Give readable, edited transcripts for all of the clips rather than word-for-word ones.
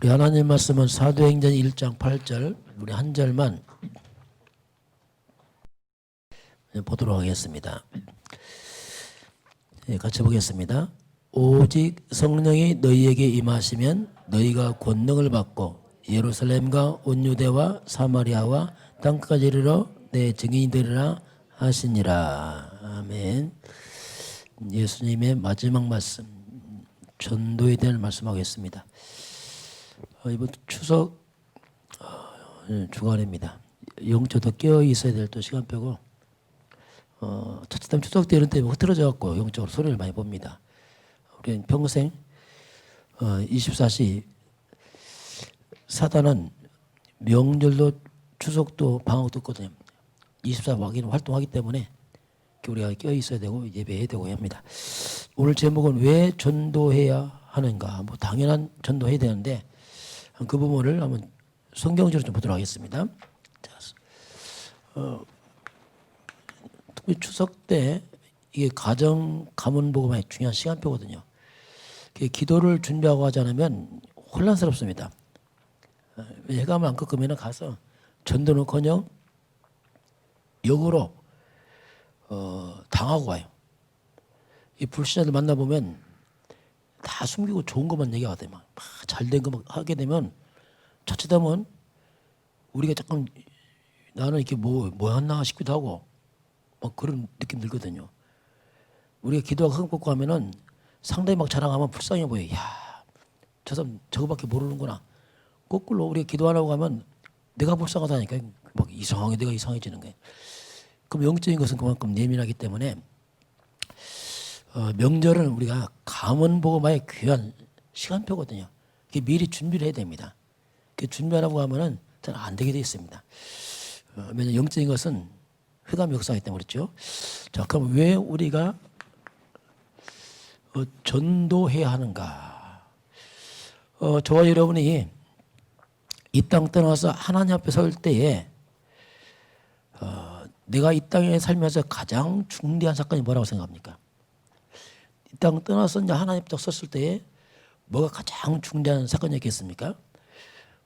우리 하나님 말씀은 사도행전 1장 8절 우리 한 절만 보도록 하겠습니다. 같이 보겠습니다. 오직 성령이 너희에게 임하시면 너희가 권능을 받고 예루살렘과 온 유대와 사마리아와 땅까지 이르러 내 증인이 되리라 하시니라. 아멘. 예수님의 마지막 말씀, 전도에 대한 말씀하겠습니다. 이번 추석 주간입니다. 영적으로 깨어 있어야 될 또 시간표고, 첫째 추석 때 이런 때 흐트러져 갖고 영적으로 손해를 많이 봅니다. 우리는 평생 24시 사단은 명절도 추석도 방학도 있거든요. 24시간 활동하기 때문에 우리가 깨어 있어야 되고 예배해야 되고 합니다. 오늘 제목은 왜 전도해야 하는가? 뭐 당연한 전도해야 되는데 그 부분을 한번 성경적으로 좀 보도록 하겠습니다. 특히 추석 때 이게 가정 가문복음의 중요한 시간표거든요. 기도를 준비하고 하지 않으면 혼란스럽습니다. 예감을 안 꺾으면 가서 전도는커녕 역으로 당하고 와요. 이 불신자들 만나보면 다 숨기고 좋은 것만 얘기하거든요. 잘된 것만 하게 되면 자칫하면 우리가 조금 나는 이렇게 뭐 했나 싶기도 하고 막 그런 느낌 들거든요. 우리가 기도가 흥뻑고 하면은 상당히 막 자랑하면 불쌍해 보여. 야, 저 사람 저거밖에 모르는구나. 거꾸로 우리가 기도 안 하고 가면 내가 불쌍하다니까 막 이상하게 내가 이상해지는 거예요. 그럼 영적인 것은 그만큼 예민하기 때문에 명절은 우리가 가문복음화의 귀한 시간표거든요. 미리 준비를 해야 됩니다. 준비하라고 하면은 잘 안 되게 되어 있습니다. 왜냐하면 영적인 것은 흑암 역사이기 때문에 그렇죠. 자, 그럼 왜 우리가 전도해야 하는가? 저와 여러분이 이 땅 떠나서 하나님 앞에 설 때에 내가 이 땅에 살면서 가장 중대한 사건이 뭐라고 생각합니까? 이 땅 떠나서 이제 하나님 앞에 섰을 때에 뭐가 가장 중대한 사건이었겠습니까?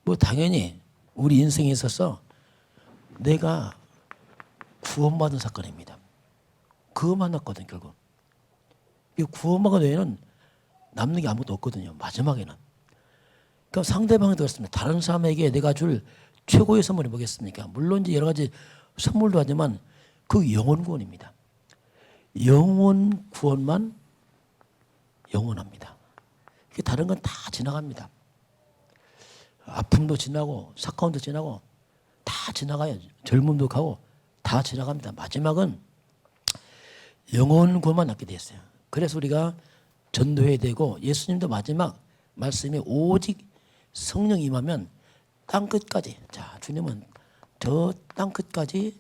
뭐 당연히 우리 인생에 있어서 내가 구원받은 사건입니다. 그거 만났거든 결국. 이 구원받은 외에는 남는 게 아무것도 없거든요. 마지막에는. 그러니까 상대방이 되었습니다. 다른 사람에게 내가 줄 최고의 선물이 뭐겠습니까? 물론 이제 여러 가지 선물도 하지만 그 영혼 구원입니다. 영혼 구원만 영원합니다. 다른 건 다 지나갑니다. 아픔도 지나고 사건도 지나고 다 지나가요. 젊음도 가고 다 지나갑니다. 마지막은 영혼 구원만 남게 되었어요. 그래서 우리가 전도해야 되고 예수님도 마지막 말씀이 오직 성령 임하면 땅끝까지, 자 주님은 저 땅끝까지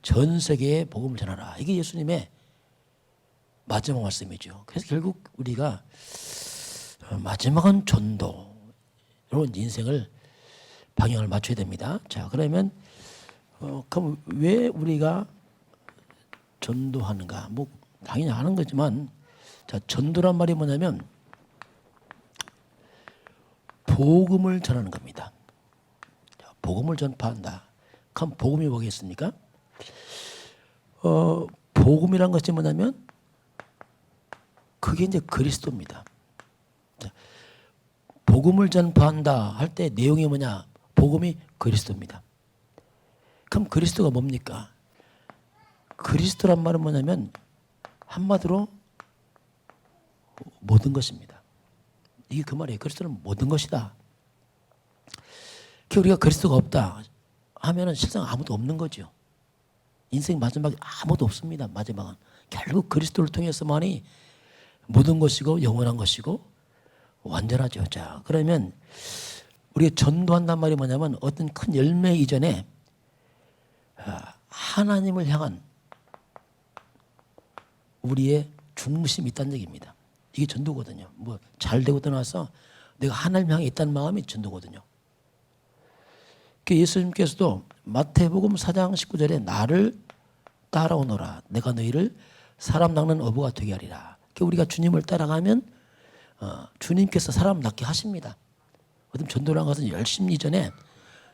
전 세계에 복음을 전하라. 이게 예수님의 마지막 말씀이죠. 그래서 결국 우리가 마지막은 전도, 이런 인생을 방향을 맞춰야 됩니다. 자, 그러면 그럼 왜 우리가 전도하는가? 뭐 당연히 하는 거지만, 자, 전도란 말이 뭐냐면 복음을 전하는 겁니다. 자, 복음을 전파한다. 그럼 복음이 뭐겠습니까? 복음이란 것이 뭐냐면 그게 이제 그리스도입니다. 자, 복음을 전파한다 할 때 내용이 뭐냐? 복음이 그리스도입니다. 그럼 그리스도가 뭡니까? 그리스도란 말은 뭐냐면 한마디로 모든 것입니다. 이게 그 말이에요. 그리스도는 모든 것이다. 우리가 그리스도가 없다 하면은 실상 아무도 없는 거죠. 인생 마지막에 아무도 없습니다. 마지막은 결국 그리스도를 통해서만이 모든 것이고 영원한 것이고 완전하죠. 자, 그러면 우리가 전도한단 말이 뭐냐면 어떤 큰 열매 이전에 하나님을 향한 우리의 중심이 있다는 얘기입니다. 이게 전도거든요. 뭐 잘 되고 떠나서 내가 하나님 향해 있다는 마음이 전도거든요. 예수님께서도 마태복음 4장 19절에 나를 따라오너라. 내가 너희를 사람 낚는 어부가 되게 하리라. 우리가 주님을 따라가면 주님께서 사람 낚게 하십니다. 어떤 전도라는 것은 열심히 이전에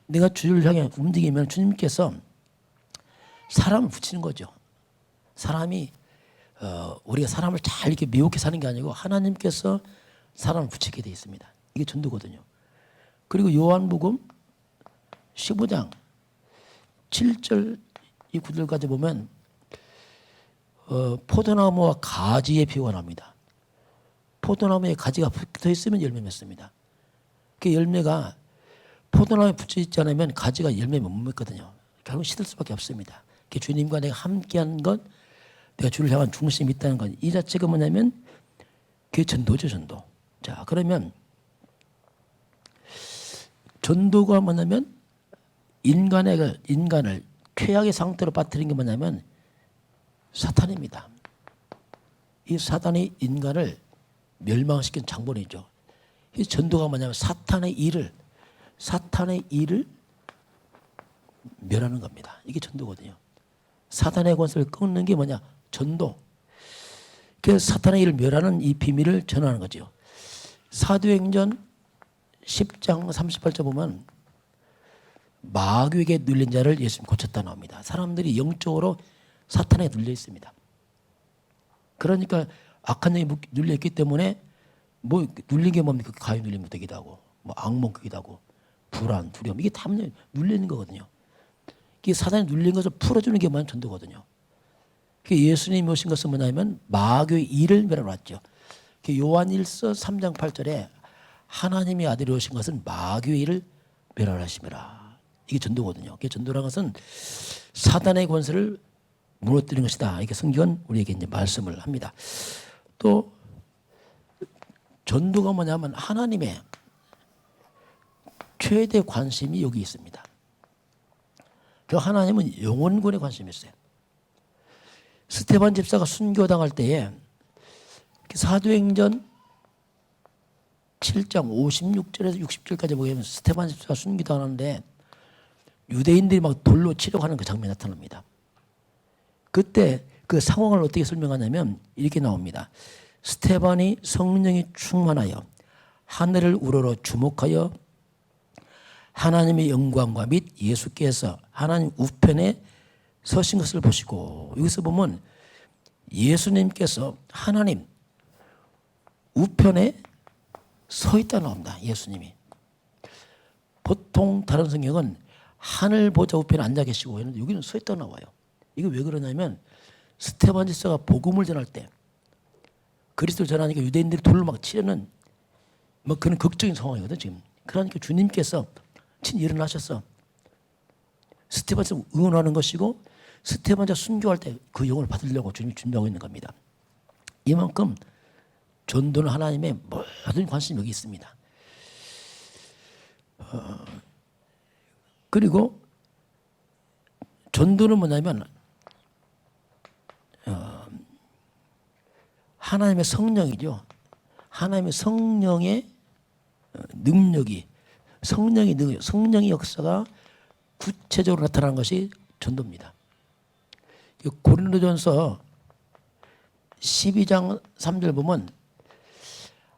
내가 주를 향해 움직이면 주님께서 사람을 붙이는 거죠. 사람이 우리가 사람을 잘 이렇게 미혹해 사는 게 아니고 하나님께서 사람을 붙이게 돼 있습니다. 이게 전도거든요. 그리고 요한복음 15장 7절 이 구절까지 보면 포도나무와 가지의 비유가 나옵니다. 포도나무에 가지가 붙어 있으면 열매 맺습니다. 그 열매가 포도나무에 붙여 있지 않으면 가지가 열매 못 맺거든요. 결국 시들 수밖에 없습니다. 주님과 내가 함께한 것, 내가 주를 향한 중심이 있다는 것, 이 자체가 뭐냐면 그게 전도죠, 전도. 자, 그러면 전도가 뭐냐면 인간을 최악의 상태로 빠뜨린 게 뭐냐면 사탄입니다. 이 사탄이 인간을 멸망시킨 장본이죠. 이 전도가 뭐냐면 사탄의 일을 멸하는 겁니다. 이게 전도거든요. 사탄의 권세를 끊는 게 뭐냐? 전도. 그래서 사탄의 일을 멸하는 이 비밀을 전하는 거죠. 사도행전 10장 38절 보면 마귀에게 눌린 자를 예수님 고쳤다 나옵니다. 사람들이 영적으로 사탄에 눌려 있습니다. 그러니까 악한 영이 눌려있기 때문에 뭐 눌린 게 뭡니까? 가위 눌리면 되기도 하고 뭐 악몽 꾸기도 하고 불안, 두려움 이게 다 눌리는 거거든요. 이게 사단이 눌린 것을 풀어주는 게 뭐냐면 전도거든요. 예수님이 오신 것은 뭐냐면 마귀의 일을 멸하러 왔죠. 요한일서 3장 8절에 하나님의 아들이 오신 것은 마귀의 일을 멸하러 하심이라. 이게 전도거든요. 전도라는 것은 사단의 권세를 무너뜨리는 것이다. 이게 성경은 우리에게 이제 말씀을 합니다. 또 전도가 뭐냐면 하나님의 최대 관심이 여기 있습니다. 그 하나님은 영혼권에 관심이 있어요. 스데반 집사가 순교당할 때에 사도행전 7장 56절에서 60절까지 보면 스데반 집사가 순교당하는데 유대인들이 막 돌로 치려고 하는 그 장면이 나타납니다. 그때 그 상황을 어떻게 설명하냐면 이렇게 나옵니다. 스데반이 성령이 충만하여 하늘을 우러러 주목하여 하나님의 영광과 및 예수께서 하나님 우편에 서신 것을 보시고, 여기서 보면 예수님께서 하나님 우편에 서 있다 나옵니다. 예수님이. 보통 다른 성경은 하늘 보좌 우편에 앉아 계시고 했는데 여기는 서 있다 나와요. 이게 왜 그러냐면 스데반 집사가 복음을 전할 때 그리스도를 전하니까 유대인들이 돌로 막 치려는 뭐 그런 극적인 상황이거든 지금. 그러니까 주님께서 친 일어나셔서 스데반 집사 응원하는 것이고 스데반 집사 순교할 때 그 영을 받으려고 주님이 준비하고 있는 겁니다. 이만큼 전도는 하나님의 모든 관심이 여기 있습니다. 그리고 전도는 뭐냐면 하나님의 성령이죠. 하나님의 성령의 능력이 성령의 역사가 구체적으로 나타나는 것이 전도입니다. 고린도전서 12장 3절 보면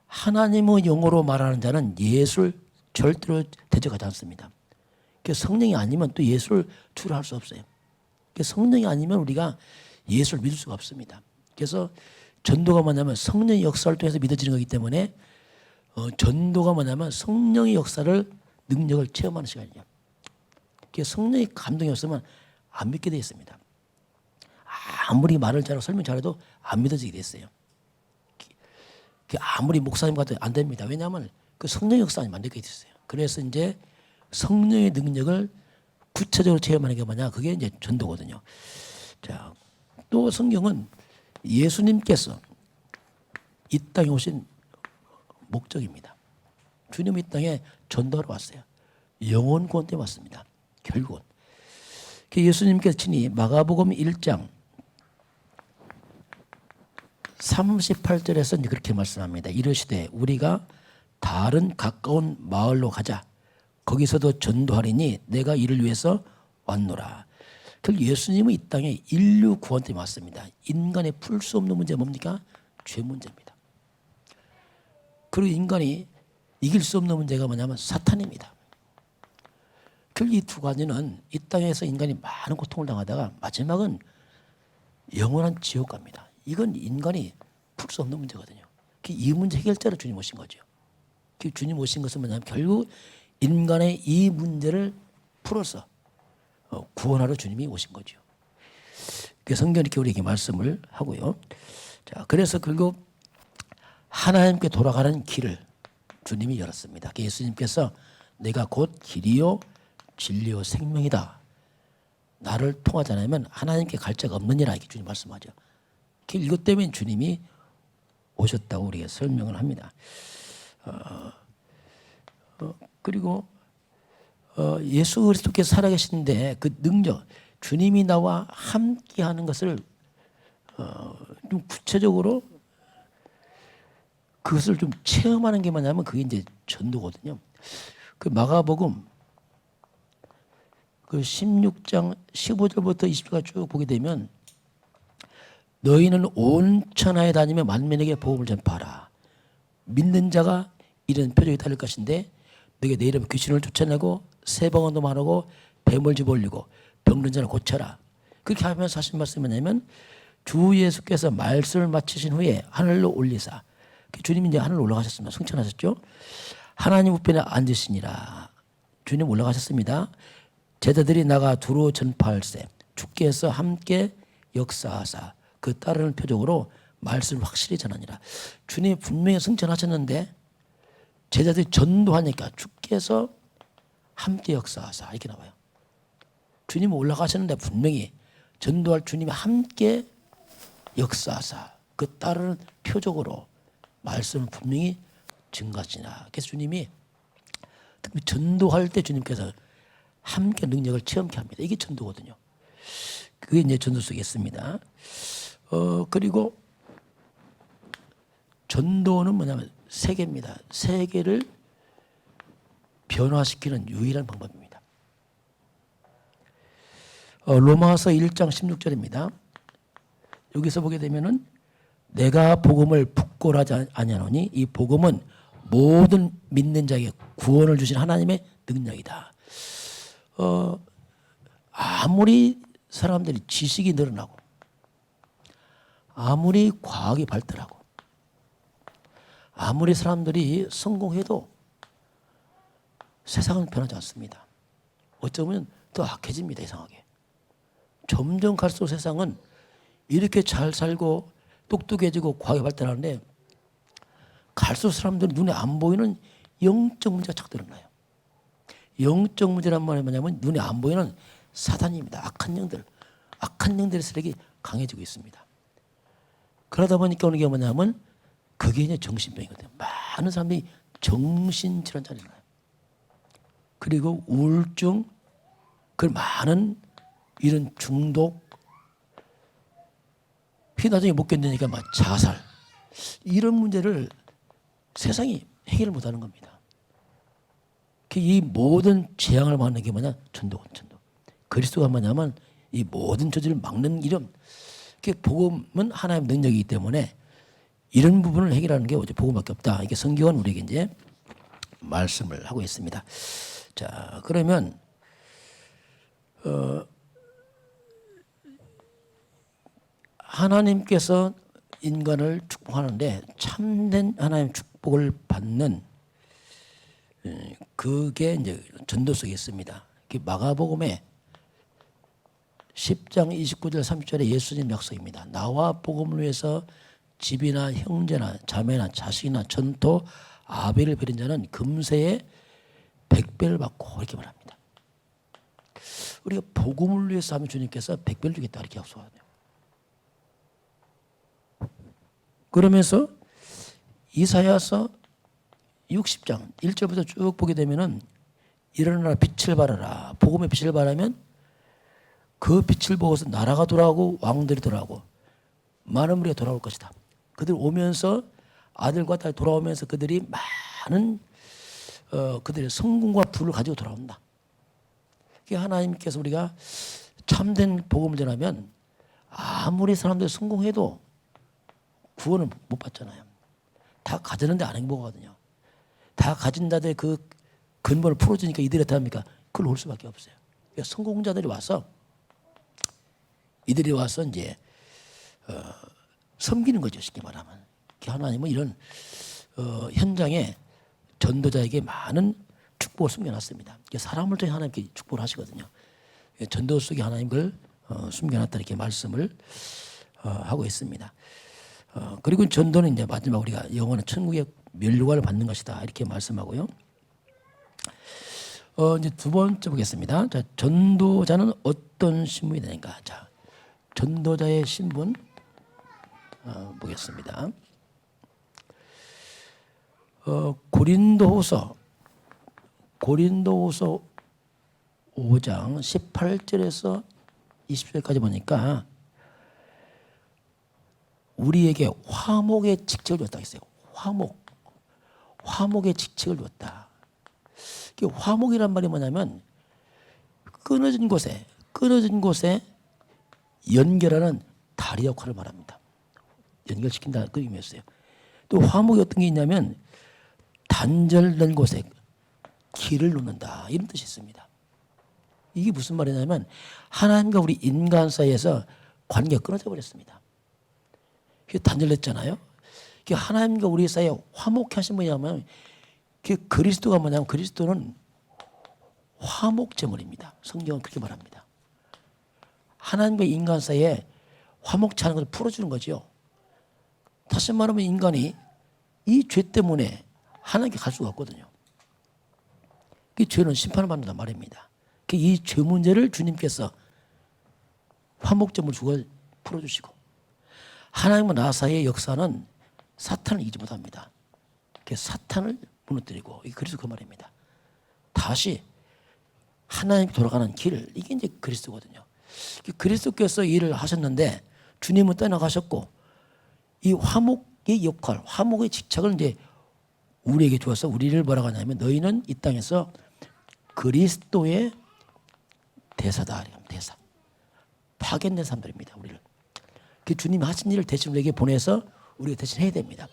하나님의 영으로 말하는 자는 예수를 절대로 대적하지 않습니다. 성령이 아니면 또 예수를 주를 할 수 없어요. 성령이 아니면 우리가 예수를 믿을 수가 없습니다. 그래서 전도가 뭐냐면 성령의 역사를 통해서 믿어지는 거기 때문에 전도가 뭐냐면 성령의 역사를 능력을 체험하는 시간이에요. 성령의 감동이 없으면 안 믿게 되어 있습니다. 아무리 말을 잘하고 설명 잘해도 안 믿어지게 됐어요. 아무리 목사님 같아도 안 됩니다. 왜냐하면 그 성령의 역사가 안 되게 됐어요. 그래서 이제 성령의 능력을 구체적으로 체험하는 게 뭐냐? 그게 이제 전도거든요. 자, 또 성경은 예수님께서 이 땅에 오신 목적입니다. 주님이 이 땅에 전도하러 왔어요. 영혼 구원 때문에 왔습니다. 결국은. 예수님께서 친히 마가복음 1장 38절에서 그렇게 말씀합니다. 이르시되 우리가 다른 가까운 마을로 가자. 거기서도 전도하리니 내가 이를 위해서 왔노라. 결국 예수님은 이 땅에 인류 구원 때문에 왔습니다. 인간의 풀 수 없는 문제가 뭡니까? 죄 문제입니다. 그리고 인간이 이길 수 없는 문제가 뭐냐면 사탄입니다. 이 두 가지는 이 땅에서 인간이 많은 고통을 당하다가 마지막은 영원한 지옥 갑니다. 이건 인간이 풀 수 없는 문제거든요. 이 문제 해결자로 주님 오신 거죠. 주님 오신 것은 뭐냐면 결국 인간의 이 문제를 풀어서 구원하러 주님이 오신 거죠. 성경이 이렇게 우리에게 말씀을 하고요. 자, 그래서 결국 하나님께 돌아가는 길을 주님이 열었습니다. 예수님께서 내가 곧 길이요 진리요 생명이다. 나를 통하지 않으면 하나님께 갈 자가 없느니라 이렇게 주님 말씀하죠. 이것 때문에 주님이 오셨다고 우리에게 설명을 합니다. 그리고 예수 그리스도께서 살아계신데 그 능력, 주님이 나와 함께하는 것을 좀 구체적으로 그것을 좀 체험하는 게 뭐냐면 그게 이제 전도거든요. 그 마가복음 그 16장 15절부터 20절까지 쭉 보게 되면 너희는 온 천하에 다니며 만민에게 복음을 전파하라. 믿는 자가 이런 표적이 따를 것인데 너희가 내 이름으로 귀신을 쫓아내고 세방언도 말하고 뱀을 집어올리고 병든 자를 고쳐라. 그렇게 하면서 하신 말씀이 뭐냐면 주 예수께서 말씀을 마치신 후에 하늘로 올리사 주님이 이제 하늘로 올라가셨습니다. 승천하셨죠. 하나님 우편에 앉으시니라. 주님 올라가셨습니다. 제자들이 나가 두루 전파할세 주께서 함께 역사하사 그 따르는 표적으로 말씀을 확실히 전하니라. 주님이 분명히 승천하셨는데 제자들이 전도하니까 주께서 함께 역사하사 이렇게 나와요. 주님이 올라가셨는데 분명히 전도할 주님이 함께 역사하사 그 따르는 표적으로 말씀을 분명히 증가하시나. 그래서 주님이 특히 전도할 때 주님께서 함께 능력을 체험케 합니다. 이게 전도거든요. 그게 이제 전도 속에 있습니다. 그리고 전도는 뭐냐면 세계입니다. 세계를 변화시키는 유일한 방법입니다. 로마서 1장 16절입니다. 여기서 보게 되면은 내가 복음을 부끄러워하지 아니하노니 이 복음은 모든 믿는 자에게 구원을 주신 하나님의 능력이다. 아무리 사람들이 지식이 늘어나고 아무리 과학이 발달하고 아무리 사람들이 성공해도 세상은 변하지 않습니다. 어쩌면 더 악해집니다. 이상하게. 점점 갈수록 세상은 이렇게 잘 살고 똑똑해지고 과학이 발달하는데 갈수록 사람들은 눈에 안 보이는 영적 문제가 착 드러나요. 영적 문제란 말이 뭐냐면 눈에 안 보이는 사단입니다. 악한 영들의 세력이 강해지고 있습니다. 그러다 보니까 오는 게 뭐냐면 그게 이제 정신병이거든요. 많은 사람들이 정신질환자리 나요. 그리고 우울증, 그 많은 이런 중독, 나중에 못 견디니까 막 자살, 이런 문제를 세상이 해결을 못하는 겁니다. 이 모든 재앙을 막는 게 뭐냐? 전도거든요. 전도. 그리스도가 뭐냐면 이 모든 저주를 막는 이름. 복음은 하나님의 능력이기 때문에 이런 부분을 해결하는 게 어제 복음밖에 없다. 이게 성경은 우리에게 이제 말씀을 하고 있습니다. 자, 그러면 하나님께서 인간을 축복하는데 참된 하나님의 축복을 받는 그게 이제 전도 속에 있습니다. 마가복음에 10장 29절 30절에 예수님 약속입니다. 나와 복음을 위해서 집이나 형제나 자매나 자식이나 전토 아비를 버린 자는 금세에 100배를 받고 이렇게 말합니다. 우리가 복음을 위해서 하면 주님께서 100배를 주겠다 이렇게 약속하네요. 그러면서 이사야서 60장 1절부터 쭉 보게 되면은 일어나라 빛을 발하라. 복음의 빛을 발하면 그 빛을 보고서 나라가 돌아오고 왕들이 돌아오고 많은 무리가 돌아올 것이다. 그들 오면서 아들과 딸 돌아오면서 그들이 많은 그들의 성공과 부를 가지고 돌아온다. 하나님께서 우리가 참된 복음을 전하면 아무리 사람들이 성공해도 구원을 못 받잖아요. 다 가졌는데 안 행복하거든요. 다 다 가진 자들의 그 근본을 풀어주니까 이들이 어떻게 합니까? 그걸 올 수밖에 없어요. 그러니까 성공자들이 와서 이들이 와서 이제 섬기는 거죠. 쉽게 말하면. 하나님은 이런 현장에 전도자에게 많은 축복을 숨겨놨습니다. 사람을 통해 하나님께 축복을 하시거든요. 전도 속에 하나님 그걸 숨겨놨다 이렇게 말씀을 하고 있습니다. 그리고 전도는 이제 마지막 우리가 영원한 천국의 멸류관을 받는 것이다 이렇게 말씀하고요. 이제 두 번째 보겠습니다. 자, 전도자는 어떤 신분이 되는가? 자, 전도자의 신분 보겠습니다. 고린도후서 5장 18절에서 20절까지 보니까 우리에게 화목의 직책을 줬다 했어요. 화목의 직책을 줬다. 화목이란 말이 뭐냐면 끊어진 곳에 연결하는 다리 역할을 말합니다. 연결시킨다 그 의미였어요. 또 화목이 어떤 게 있냐면 단절된 곳에 길을 놓는다 이런 뜻이 있습니다. 이게 무슨 말이냐면 하나님과 우리 인간 사이에서 관계가 끊어져 버렸습니다. 단절됐잖아요. 하나님과 우리 사이에 화목케 하신 분이냐면 그리스도가 뭐냐면 그리스도는 화목제물입니다. 성경은 그렇게 말합니다. 하나님과 인간 사이에 화목치 않은 것을 풀어주는 거죠. 다시 말하면 인간이 이 죄 때문에 하나님께 갈 수가 없거든요. 그 죄는 심판을 받는단 말입니다. 이 죄 문제를 주님께서 화목제물 주고 풀어주시고 하나님과 나 사이의 역사는 사탄을 이기지 못합니다. 사탄을 무너뜨리고 그래서 그 말입니다. 다시 하나님 돌아가는 길 이게 이제 그리스도거든요. 그리스도께서 일을 하셨는데 주님은 떠나가셨고 이 화목의 역할, 화목의 직책을 이제 우리에게 주어서 우리를 뭐라고 하냐면 너희는 이 땅에서 그리스도의 대사다. 대사. 파견된 사람들입니다. 우리를. 그 주님이 하신 일을 대신 우리에게 보내서 우리가 대신 해야 됩니다.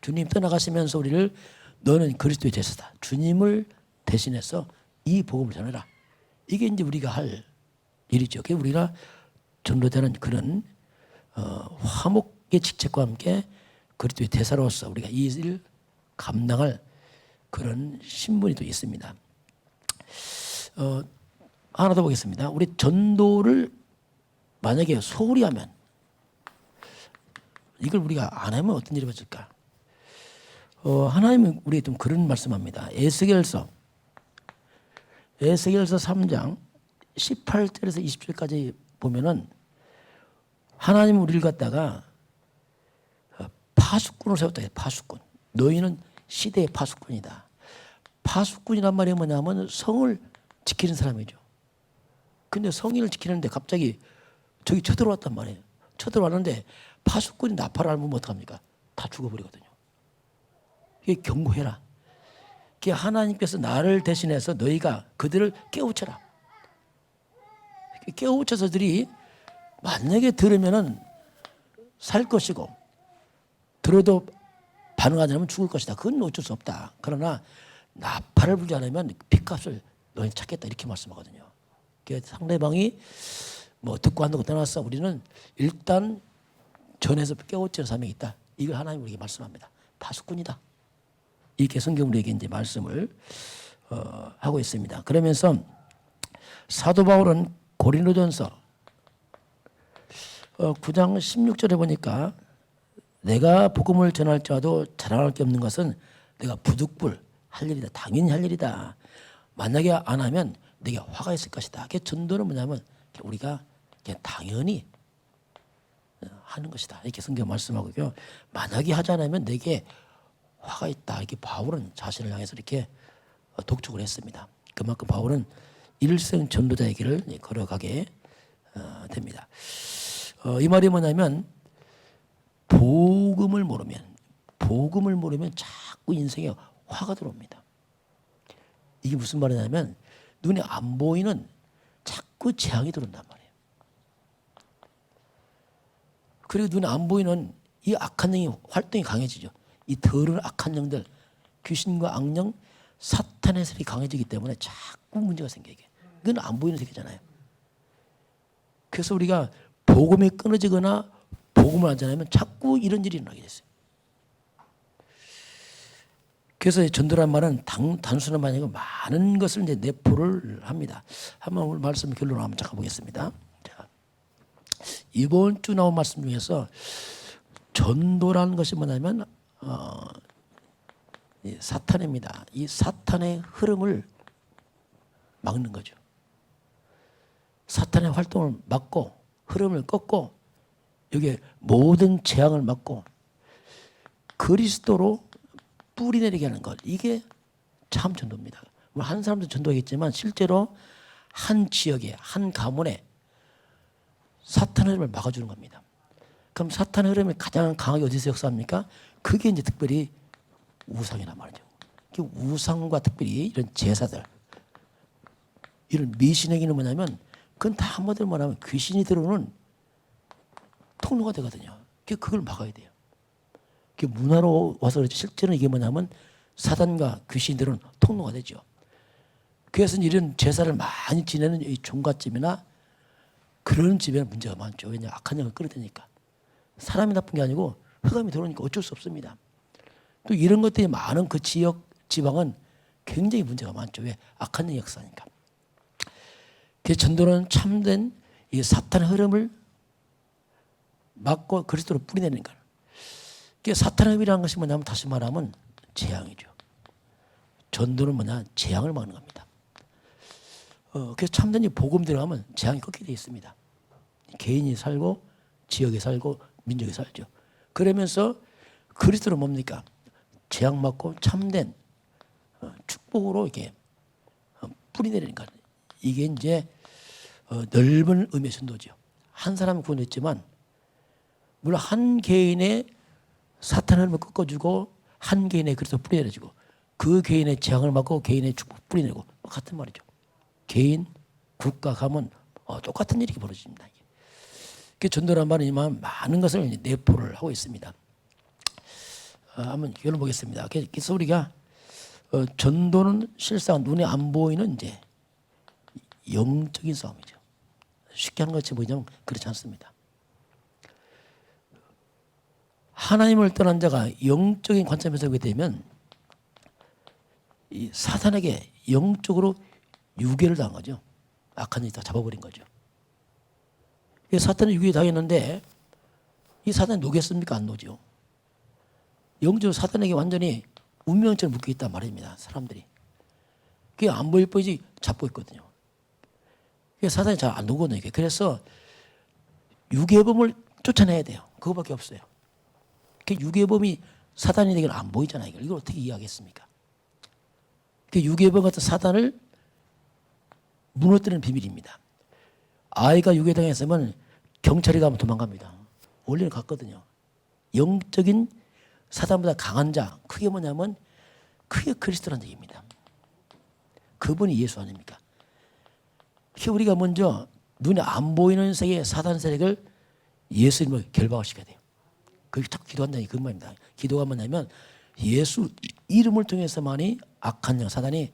주님 떠나가시면서 우리를 너는 그리스도의 대사다. 주님을 대신해서 이 복음을 전해라. 이게 이제 우리가 할 일이죠. 우리가 전도자는 그런 화목의 직책과 함께 그리스도의 대사로서 우리가 이 일을 감당할 그런 신분이 또 있습니다. 하나 더 보겠습니다. 우리 전도를 만약에 소홀히 하면 이걸 우리가 안 하면 어떤 일이 벌어질까? 하나님은 우리에게 좀 그런 말씀합니다. 에스겔서 3장 18절에서 20절까지 보면은 하나님은 우리를 갖다가 파수꾼을 세웠다. 파수꾼. 너희는 시대의 파수꾼이다. 파수꾼이란 말이 뭐냐면 성을 지키는 사람이죠. 근데 성인을 지키는데 갑자기 저기 쳐들어왔단 말이에요. 쳐들어왔는데 파수꾼이 나팔을 앓으면 어떡합니까? 다 죽어버리거든요. 이게 경고해라. 이게 하나님께서 나를 대신해서 너희가 그들을 깨우쳐라. 깨우쳐서들이 만약에 들으면은 살 것이고 들어도 반응하지 않으면 죽을 것이다. 그건 어쩔 수 없다. 그러나 나팔을 불지 않으면 핏값을 너희 찾겠다 이렇게 말씀하거든요. 상대방이 뭐 듣고 안 듣고 떠나서 우리는 일단 전에서 깨우치는 사명이 있다. 이걸 하나님 우리에게 말씀합니다. 파수꾼이다. 이렇게 성경 우리에게 이제 말씀을 하고 있습니다. 그러면서 사도 바울은 고린도전서 9장 16절에 보니까 내가 복음을 전할지라도 자랑할 게 없는 것은 내가 부득불 할 일이다. 당연히 할 일이다. 만약에 안 하면 내게 화가 있을 것이다. 그 전도는 뭐냐면 우리가 그냥 당연히 하는 것이다. 이렇게 성경 말씀하고요. 만약에 하지 않으면 내게 화가 있다. 이렇게 바울은 자신을 향해서 이렇게 독촉을 했습니다. 그만큼 바울은 일생 전도자의 길을 걸어가게 됩니다. 이 말이 뭐냐면 복음을 모르면 자꾸 인생에 화가 들어옵니다. 이게 무슨 말이냐면 눈에 안 보이는 자꾸 재앙이 들어온단 말이에요. 그리고 눈에 안 보이는 이 악한 영이 활동이 강해지죠. 이 더러운 악한 영들 귀신과 악령, 사탄의 세력이 강해지기 때문에 자꾸 문제가 생겨요. 이건 안 보이는 세계잖아요. 그래서 우리가 복음이 끊어지거나 복음을 안 전하면 자꾸 이런 일이 일어나게 됐어요. 그래서 전도란 말은 단순한 말이 아니고 많은 것을 이제 내포를 합니다. 한번 오늘 말씀 결론을 한번 잠깐 보겠습니다. 자, 이번 주 나온 말씀 중에서 전도라는 것이 뭐냐면 사탄입니다. 이 사탄의 흐름을 막는 거죠. 사탄의 활동을 막고 흐름을 꺾고 여기에 모든 재앙을 막고 그리스도로 뿌리내리게 하는 것. 이게 참 전도입니다. 한 사람도 전도하겠지만 실제로 한 지역에 한 가문에 사탄의 흐름을 막아주는 겁니다. 그럼 사탄의 흐름이 가장 강하게 어디서 역사합니까? 그게 이제 특별히 우상이란 말이죠. 우상과 특별히 이런 제사들, 이런 미신에게는 뭐냐면 그건 다 한마디로 말하면 귀신이 들어오는 통로가 되거든요. 그걸 막아야 돼요. 문화로 와서 그렇지 실제로는 이게 뭐냐면 사단과 귀신이 들어오는 통로가 되죠. 그래서 이런 제사를 많이 지내는 이 종갓집이나 그런 집에는 문제가 많죠. 왜냐 악한 영을 끌어대니까. 사람이 나쁜 게 아니고 흑암이 들어오니까 어쩔 수 없습니다. 또 이런 것들이 많은 그 지역 지방은 굉장히 문제가 많죠. 왜? 악한 영이 역사니까. 그래서 전도는 참된 이 사탄의 흐름을 막고 그리스도로 뿌리내는 거예요. 사탄의 흐름이라는 것이 뭐냐면 다시 말하면 재앙이죠. 전도는 뭐냐? 재앙을 막는 겁니다. 그래서 참된 이 복음 들어가면 재앙이 꺾이게 되어 있습니다. 개인이 살고 지역에 살고 민족에 살죠. 그러면서 그리스도는 뭡니까? 재앙 막고 참된 축복으로 이렇게 뿌리내리는 것. 이게 이제 넓은 의미의 전도죠. 한 사람은 구원했지만 물론 한 개인의 사탄의 흐름을 꺾어주고 한 개인의 그리스도 뿌리내려주고 그 개인의 재앙을 막고 개인의 축복 뿌리내고 같은 말이죠. 개인, 국가, 가문 똑같은 일이 벌어집니다. 전도란 말이지만 많은 것을 내포를 하고 있습니다. 한번 결론 보겠습니다. 그래서 우리가 전도는 실상 눈에 안 보이는 이제 영적인 싸움이죠. 쉽게 하는 것이 뭐냐면 그렇지 않습니다. 하나님을 떠난 자가 영적인 관점에서 보게 되면 이 사탄에게 영적으로 유괴를 당한 거죠. 악한 일이 다 잡아버린 거죠. 사탄은 유괴 당했는데 이 사탄이 녹였습니까? 안 녹죠. 영적으로 사탄에게 완전히 운명처럼 묶여 있단 말입니다. 사람들이. 그게 안 보일 뿐이지 잡고 있거든요. 사탄이 잘 안 녹거든요. 그래서 유괴범을 쫓아내야 돼요. 그거밖에 없어요. 유괴범이 사탄이 되기는 안 보이잖아요. 이걸 어떻게 이해하겠습니까? 유괴범 같은 사탄을 무너뜨리는 비밀입니다. 아이가 유괴당했으면 경찰이 가면 도망갑니다. 원래는 갔거든요. 영적인 사탄보다 강한 자, 그게 뭐냐면 그게 그리스도라는 얘기입니다. 그분이 예수 아닙니까? 우리가 먼저 눈에 안 보이는 세계의 사탄 세력을 예수 이름으로 결박시켜야 돼요. 그게 딱 기도한다는 그 말입니다. 기도가 뭐냐면 예수 이름을 통해서만이 악한 영 사단이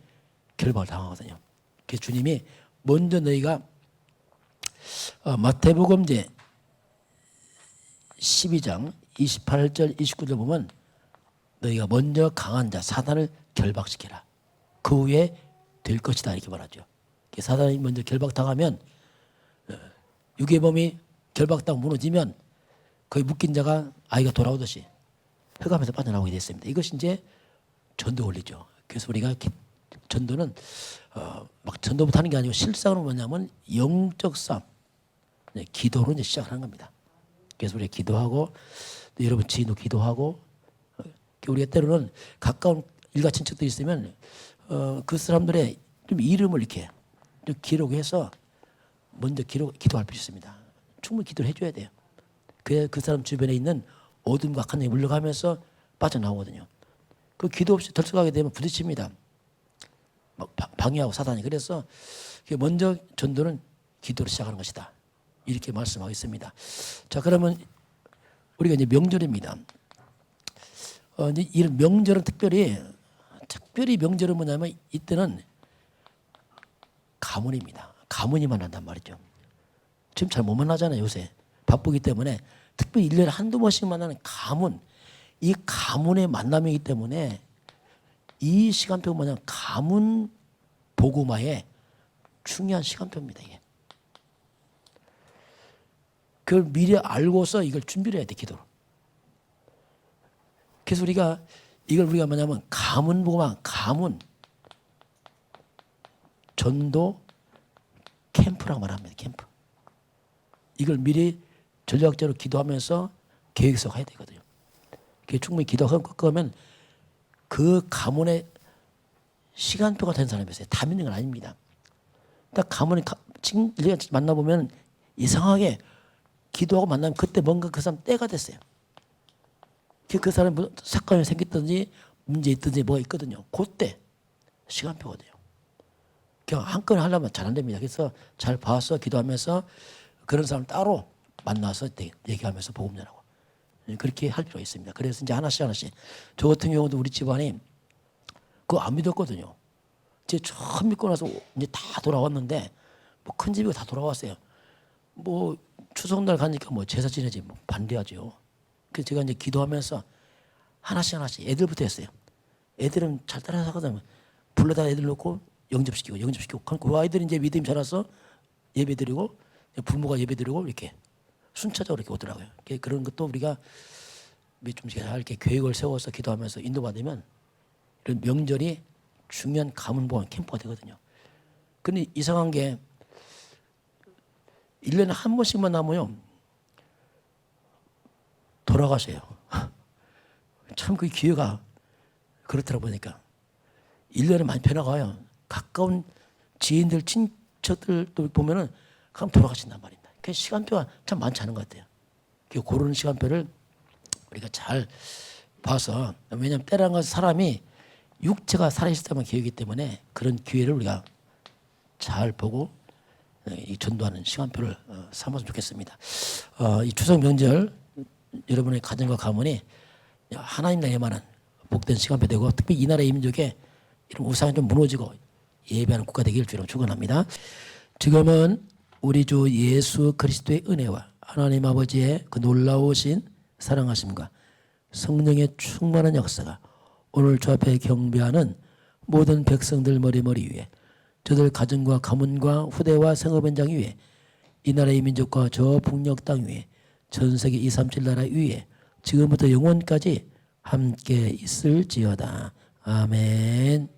결박을 당하거든요. 그래서 주님이 먼저 너희가 마태복음 이제 12장 28절 29절 보면 너희가 먼저 강한 자 사단을 결박시켜라. 그 후에 될 것이다 이렇게 말하죠. 사단이 먼저 결박당하면 유괴범이 결박당 무너지면 거기 묶인 자가 아이가 돌아오듯이 흑암에서 빠져나오게 됐습니다. 이것이 이제 전도 원리죠. 그래서 우리가 전도는 막 전도부터 하는 게 아니고 실상은 뭐냐면 영적 싸움, 기도로 이제 시작하는 겁니다. 그래서 우리가 기도하고 여러분 지인도 기도하고 우리가 때로는 가까운 일가 친척들이 있으면 그 사람들의 좀 이름을 이렇게 좀 기록해서 먼저 기도할 필요 있습니다. 충분히 기도를 해줘야 돼요. 그래야 그 사람 주변에 있는 어둠과 악한 영이 물러가면서 빠져나오거든요. 그 기도 없이 들썩하게 되면 부딪힙니다. 막 방해하고 사단이. 그래서 먼저 전도는 기도로 시작하는 것이다. 이렇게 말씀하겠습니다. 자, 그러면 우리가 이제 명절입니다. 이제 이런 명절은 특별히 특별히 명절은 뭐냐면 이때는 가문입니다. 가문이 만난단 말이죠. 지금 잘 못 만나잖아요. 요새 바쁘기 때문에 특별히 1년에 한두 번씩 만나는 가문, 이 가문의 만남이기 때문에 이 시간표가 뭐냐면 가문 복음화의 중요한 시간표입니다. 이게. 그걸 미리 알고서 이걸 준비를 해야 돼, 기도로. 그래서 이걸 우리가 뭐냐면 가문 복음화, 가문 전도 캠프라고 말합니다. 캠프. 이걸 미리 전략적으로 기도하면서 계획서 해야 되거든요. 충분히 기도하면 그 가문의 시간표가 된 사람이 있어요. 다 믿는 건 아닙니다. 딱 가문에 지금 만나보면 이상하게 기도하고 만나면 그때 뭔가 그 사람 때가 됐어요. 그 사람 사건이 생겼든지 문제 있든지 뭐가 있거든요. 그때 시간표가 돼요. 그냥 한 건에 하려면 잘 안 됩니다. 그래서 잘 봐서 기도하면서 그런 사람 따로 만나서 얘기하면서 복음 전하고 그렇게 할 필요가 있습니다. 그래서 이제 하나씩 저 같은 경우도 우리 집안이 그거 안 믿었거든요. 제 처음 믿고 나서 이제 다 돌아왔는데 뭐 큰 집이 다 돌아왔어요. 뭐 추석날 가니까 뭐 제사 지내지 뭐 반대하죠. 그래서 제가 이제 기도하면서 하나씩 애들부터 했어요. 애들은 잘 따라가거든요. 불러다 애들 놓고 영접시키고 그 아이들이 이제 믿음이 자라서 예배드리고 부모가 예배드리고 이렇게 순차적으로 이렇게 오더라고요. 그런 것도 우리가 좀 이렇게 계획을 세워서 기도하면서 인도받으면 이런 명절이 중요한 가문보안 캠프가 되거든요. 근데 이상한 게 1년에 한 번씩만 나면요 돌아가세요. 참 그 기회가 그렇더라 보니까 1년에 많이 변화가요. 가까운 지인들 친척들도 보면은 그냥 돌아가신단 말입니다. 그 시간표가 참 많지 않은 것 같아요. 그런 시간표를 우리가 잘 봐서, 왜냐하면 때라는 것은 사람이 육체가 살아있을 때만 기회이기 때문에 그런 기회를 우리가 잘 보고 이 전도하는 시간표를 삼았으면 좋겠습니다. 이 추석 명절 여러분의 가정과 가문이 하나님 나라에만한 복된 시간표 되고, 특히 이 나라의 민족에 이런 우상이 좀 무너지고 예배하는 국가 되기를 주로 축원합니다. 지금은 우리 주 예수 그리스도의 은혜와 하나님 아버지의 그 놀라우신 사랑하심과 성령의 충만한 역사가 오늘 주 앞에 경배하는 모든 백성들 머리 위에, 저들 가정과 가문과 후대와 생업 현장 위에, 이 나라의 민족과 저 북녘 땅 위에, 전 세계 237 나라 위에 지금부터 영원까지 함께 있을지어다. 아멘.